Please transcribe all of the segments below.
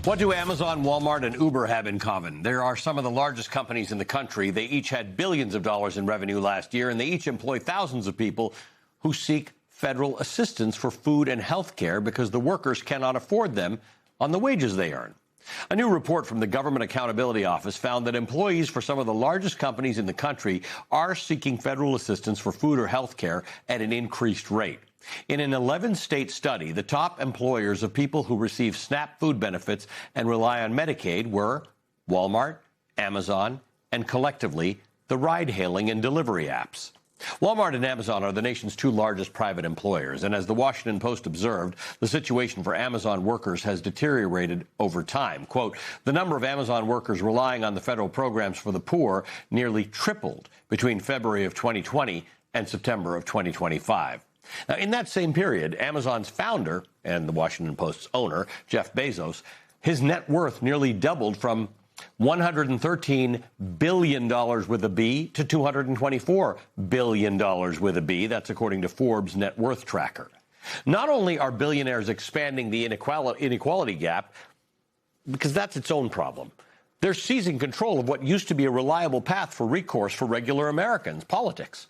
What do Amazon, Walmart, and Uber have in common? There are some of the largest companies in the country. They each had billions of dollars in revenue last year, and they each employ thousands of people who seek federal assistance for food and health care because the workers cannot afford them on the wages they earn. A new report from the Government Accountability Office found that employees for some of the largest companies in the country are seeking federal assistance for food or health care at an increased rate. In an 11-state study, the top employers of people who receive SNAP food benefits and rely on Medicaid were Walmart, Amazon, and collectively the ride-hailing and delivery apps. Walmart and Amazon are the nation's two largest private employers, and as the Washington Post observed, the situation for Amazon workers has deteriorated over time. Quote, the number of Amazon workers relying on the federal programs for the poor nearly tripled between February of 2020 and September of 2025. Now, in that same period, Amazon's founder and the Washington Post's owner, Jeff Bezos, his net worth nearly doubled from $113 billion with a B to $224 billion with a B. That's according to Forbes' net worth tracker. Not only are billionaires expanding the inequality gap, because that's its own problem, they're seizing control of what used to be a reliable path for recourse for regular Americans, politics.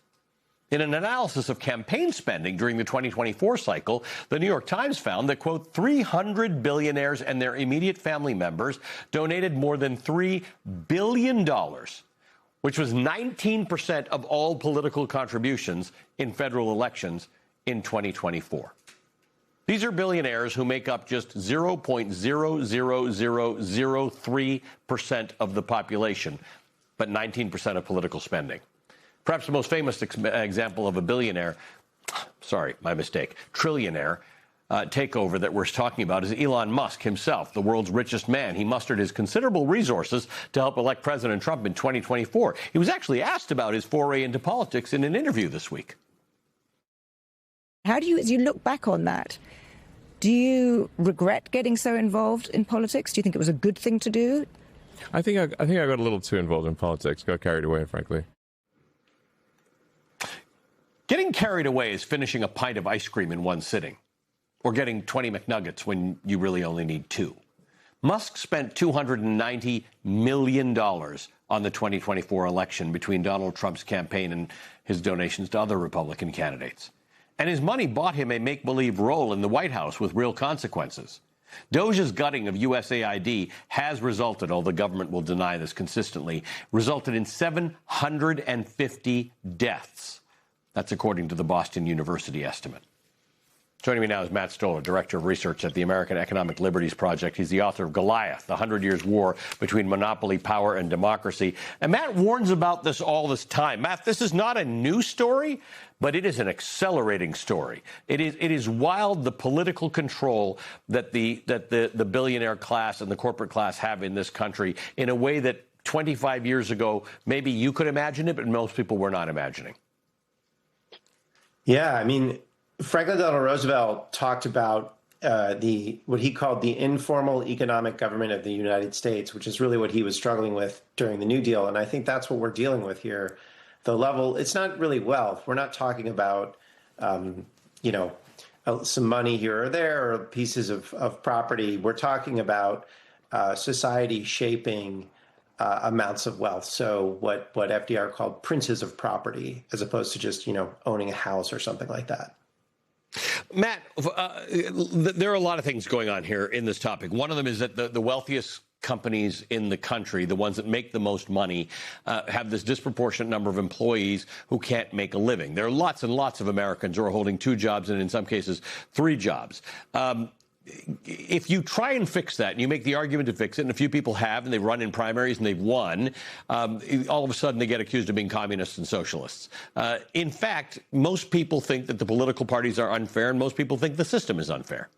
In an analysis of campaign spending during the 2024 cycle, the New York Times found that, quote, 300 billionaires and their immediate family members donated more than $3 billion, which was 19% of all political contributions in federal elections in 2024. These are billionaires who make up just 0.00003% of the population, but 19% of political spending. Perhaps the most famous example of a billionaire, trillionaire takeover that we're talking about is Elon Musk himself, the world's richest man. He mustered his considerable resources to help elect President Trump in 2024. He was actually asked about his foray into politics in an interview this week. How do you, as you look back on that, do you regret getting so involved in politics? Do you think it was a good thing to do? I think I got a little too involved in politics, got carried away, frankly. Getting carried away is finishing a pint of ice cream in one sitting, or getting 20 McNuggets when you really only need two. Musk spent $290 million on the 2024 election between Donald Trump's campaign and his donations to other Republican candidates. And his money bought him a make-believe role in the White House with real consequences. DOJ's gutting of USAID has resulted, although the government will deny this consistently, resulted in 750 deaths. That's according to the Boston University estimate. Joining me now is Matt Stoller, Director of Research at the American Economic Liberties Project. He's the author of Goliath, the 100 Years' War Between Monopoly, Power, and Democracy. And Matt warns about this all this time. Matt, this is not a new story, but it is an accelerating story. It is wild, the political control that the billionaire class and the corporate class have in this country in a way that 25 years ago, maybe you could imagine it, but most people were not imagining. Yeah, I mean, Franklin Delano Roosevelt talked about what he called the informal economic government of the United States, which is really what he was struggling with during the New Deal. And I think that's what we're dealing with here. The level, it's not really wealth. We're not talking about, some money here or there or pieces of property. We're talking about society shaping amounts of wealth. So what FDR called princes of property, as opposed to just, owning a house or something like that. Matt, there are a lot of things going on here in this topic. One of them is that the wealthiest companies in the country, the ones that make the most money, have this disproportionate number of employees who can't make a living. There are lots and lots of Americans who are holding two jobs and in some cases 3 jobs. If you try and fix that, and you make the argument to fix it, and a few people have, and they've run in primaries and they've won, all of a sudden they get accused of being communists and socialists. In fact, most people think that the political parties are unfair, and most people think the system is unfair.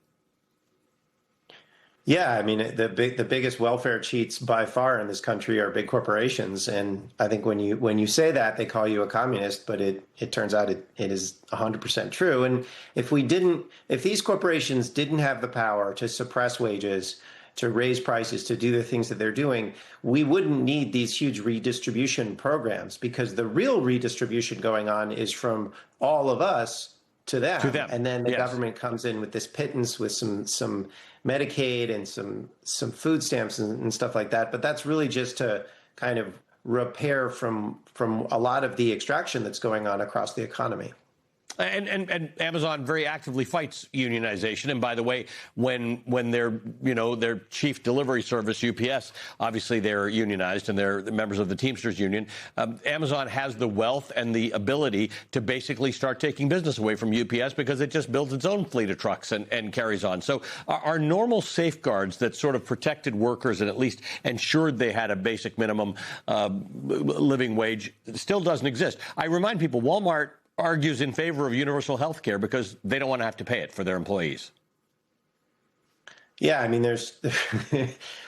Yeah, I mean, the biggest welfare cheats by far in this country are big corporations, and I think when you say that, they call you a communist, but it turns out it is 100% true. And if these corporations didn't have the power to suppress wages, to raise prices, to do the things that they're doing, we wouldn't need these huge redistribution programs, because the real redistribution going on is from all of us to them. And then the government comes in with this pittance, with some Medicaid and some food stamps and stuff like that. But that's really just to kind of repair from a lot of the extraction that's going on across the economy. And Amazon very actively fights unionization. And by the way, when their chief delivery service, UPS, obviously they're unionized and they're members of the Teamsters Union. Amazon has the wealth and the ability to basically start taking business away from UPS because it just builds its own fleet of trucks and carries on. So our normal safeguards that sort of protected workers and at least ensured they had a basic minimum living wage still doesn't exist. I remind people, Walmart argues in favor of universal health care because they don't want to have to pay it for their employees. Yeah, I mean,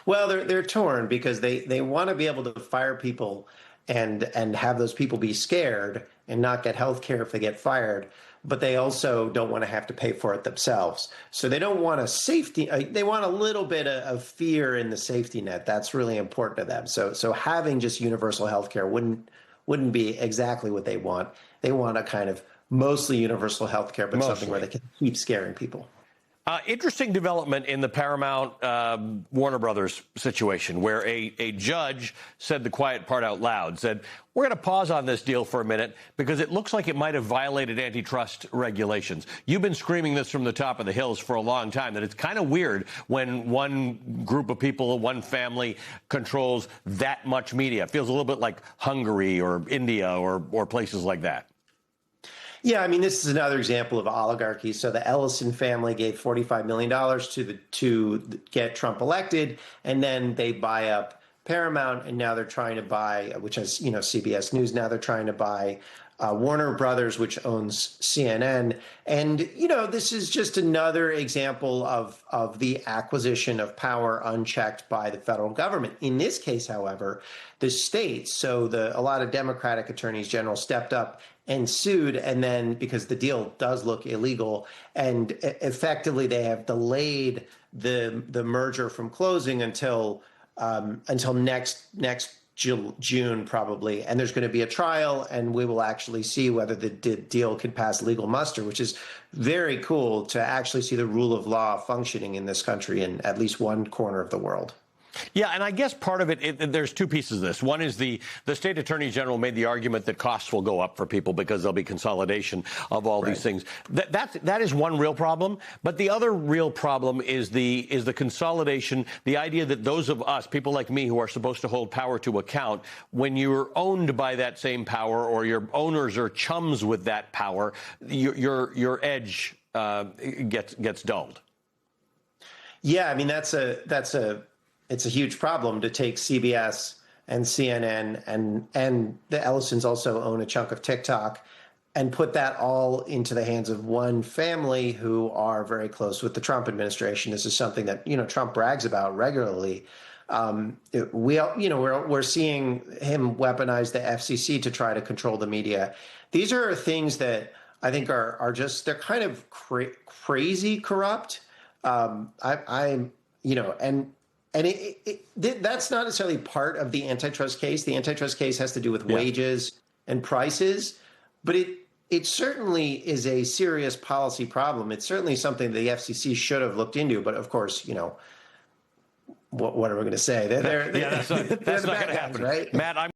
well, they're torn because they want to be able to fire people and have those people be scared and not get health care if they get fired. But they also don't want to have to pay for it themselves. So they don't want they want a little bit of fear in the safety net. That's really important to them. So having just universal health care wouldn't be exactly what they want. They want a kind of mostly universal health care, but something where they can keep scaring people. Interesting development in the Paramount Warner Brothers situation where a judge said the quiet part out loud, said, we're going to pause on this deal for a minute because it looks like it might have violated antitrust regulations. You've been screaming this from the top of the hills for a long time, that it's kind of weird when one group of people, one family controls that much media. It feels a little bit like Hungary or India or places like that. Yeah, I mean, this is another example of oligarchy. So the Ellison family gave $45 million to get Trump elected, and then they buy up Paramount, and now they're trying to buy, which is, CBS News. Now they're trying to buy Warner Brothers, which owns CNN. And, this is just another example of the acquisition of power unchecked by the federal government. In this case, however, the states, so a lot of Democratic attorneys general stepped up and sued, and then because the deal does look illegal, and effectively they have delayed the merger from closing until next June probably, and there's going to be a trial, and we will actually see whether the deal can pass legal muster, which is very cool to actually see the rule of law functioning in this country in at least one corner of the world. Yeah, and I guess part of it, there's two pieces of this. One is the state attorney general made the argument that costs will go up for people because there'll be consolidation of all these things. That is one real problem. But the other real problem is the consolidation, the idea that those of us, people like me who are supposed to hold power to account, when you're owned by that same power or your owners are chums with that power, your edge gets dulled. Yeah, I mean, it's a huge problem to take CBS and CNN and the Ellisons also own a chunk of TikTok and put that all into the hands of one family who are very close with the Trump administration. This is something that, Trump brags about regularly. We're seeing him weaponize the FCC to try to control the media. These are things that I think are just, they're kind of crazy corrupt. And that's not necessarily part of the antitrust case. The antitrust case has to do with wages and prices, but it certainly is a serious policy problem. It's certainly something the FCC should have looked into. But of course, what are we going to say? They're that's not going to happen, right? Matt,